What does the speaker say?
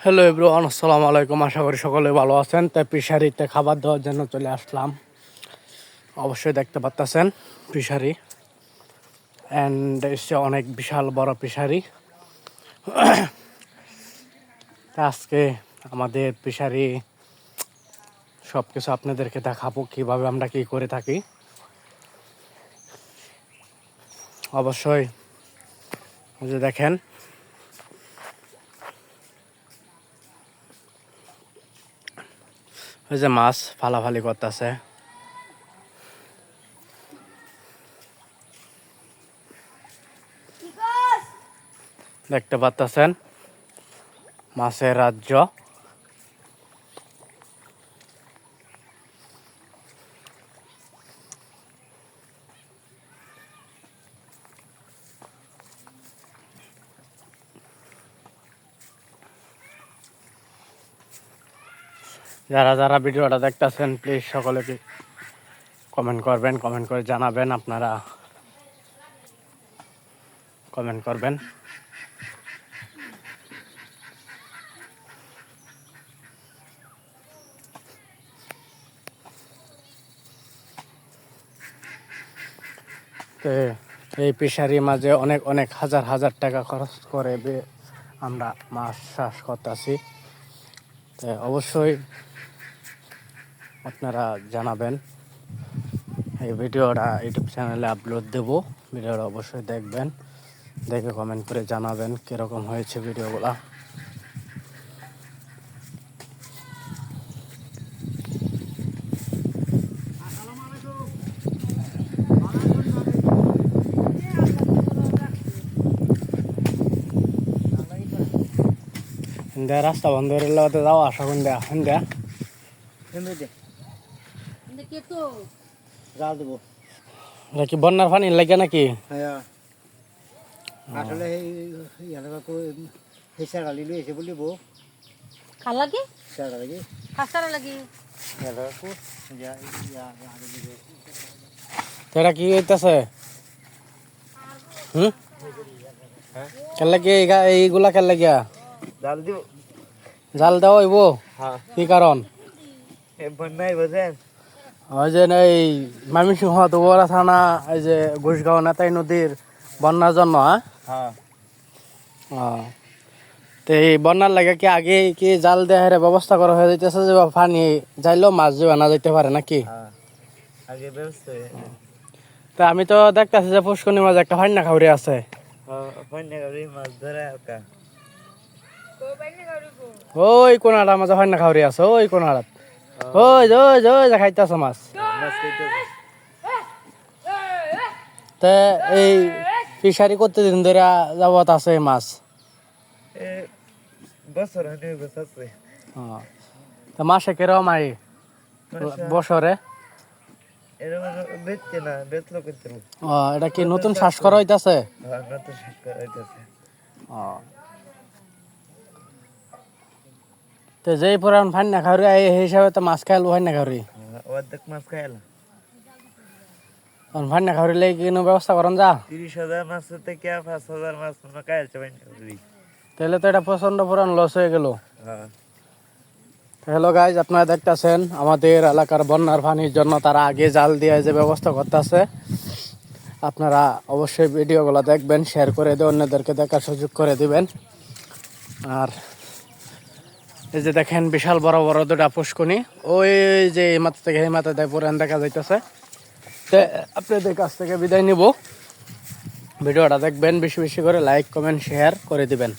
Hello everyone, আসসালামু আলাইকুম। আশা করি সকলে ভালো আছেন। তাই ফিশারিতে খাবার দেওয়ার জন্য চলে আসলাম। অবশ্যই দেখতে পাচ্ছেন ফিশারি, অ্যান্ড এসে অনেক বিশাল বড় ফিশারি। আজকে আমাদের ফিশারি সব কিছু আপনাদেরকে দেখাবো, কীভাবে আমরা কী করে থাকি। অবশ্যই যে দেখেন ওই যে মাছ ফালাফালি করতেছে। দেখতে পাচ্ছেন মাছের রাজ্য। যারা যারা ভিডিওটা দেখতেছেন প্লিজ সকলে কমেন্ট করবেন, কমেন্ট করে জানাবেন, আপনারা কমেন্ট করবেন। তো এই ফিশারির মাঝে অনেক অনেক হাজার হাজার টাকা খরচ করে আমরা মাছ চাষ করতেছি। তো অবশ্যই আপনারা জানাবেন। এই ভিডিওটা ইউটিউব চ্যানেলে আপলোড দেব, ভিডিওটা অবশ্যই দেখবেন, দেখে কমেন্ট করে জানাবেন কীরকম হয়েছে ভিডিওগুলো। সন্ধ্যা রাস্তা বন্ধ করে যাও আসা সন্ধ্যা সন্ধ্যা এটা কি বন্যার পানি লাগে নাকি? আসলে গালি লৈ আহিছে বুলি বৌ ভাল লাগে লাগি খাসারা লাগে এটা কি হইতেছে? কেন লাগে এইগুলা? কেন লাগিয়া জাল দিব জাল দেওয়া হইব? কি কারণ? বন্যাই বোঝেন ওই যে এই ময়মনসিংহ দুবরা থানা, এই যে ঘুষগাঁও নেতাই নদীর বন্যার জন্য। তো এই বন্যার লাগে কি আগে কি জাল দেওয়ার ব্যবস্থা করা হয়ে যাইতেছে, যে পানি যাইলেও মাছ যে না যাইতে পারে নাকি? আগে ব্যবস্থা তা আমি তো দেখতেছি যে পুষ্করণী মাঝে একটা ফান্না খাউরি আছে। মাছ ধরে ওই কোনাটা মাঝে ফান্না খাউরি আছে, ওই কোনাড়াত ওই যে ওই যে ওই যে খাইতেছে মাছ। তা এই ফিশারি করতে দিন ধরে যাবত আছে মাছ। বছর তা মাসে কেরম আই বছরে? বেচছে না, বেচলো কিন্তু এটা কি নতুন শ্বাস করা হইতাছে? তো যেই পুরান ফান্না খাউরি এই হিসাবে তো মাছ খাইল ফান্না খাউরি, অর্ধেক মাছ খাইলাম। ফান্না খাউরি লেগে কোনো ব্যবস্থা করেন যা? 30,000 মাছ থেকে 5,000 মাছ খাইছে। তাহলে তো এটা প্রচন্ড পুরান লস হয়ে গেল। হ্যালো গাইজ, আপনারা দেখতেছেন আমাদের এলাকার বন্যার পানির জন্য তারা আগে জাল দিয়ে যে ব্যবস্থা করতেছে। আপনারা অবশ্যই ভিডিওগুলো দেখবেন, শেয়ার করে দিয়ে অন্যদেরকে দেখার সুযোগ করে দিবেন। আর এই যে দেখেন বিশাল বড় বড় দুটা পুষ্করণী, ওই যে এই মাথা থেকে এই মাথা দেয় পুরান দেখা যাইতেছে। তো আপনাদের কাছ থেকে বিদায় নিব। ভিডিওটা দেখবেন, বেশি বেশি করে লাইক কমেন্ট শেয়ার করে দিবেন।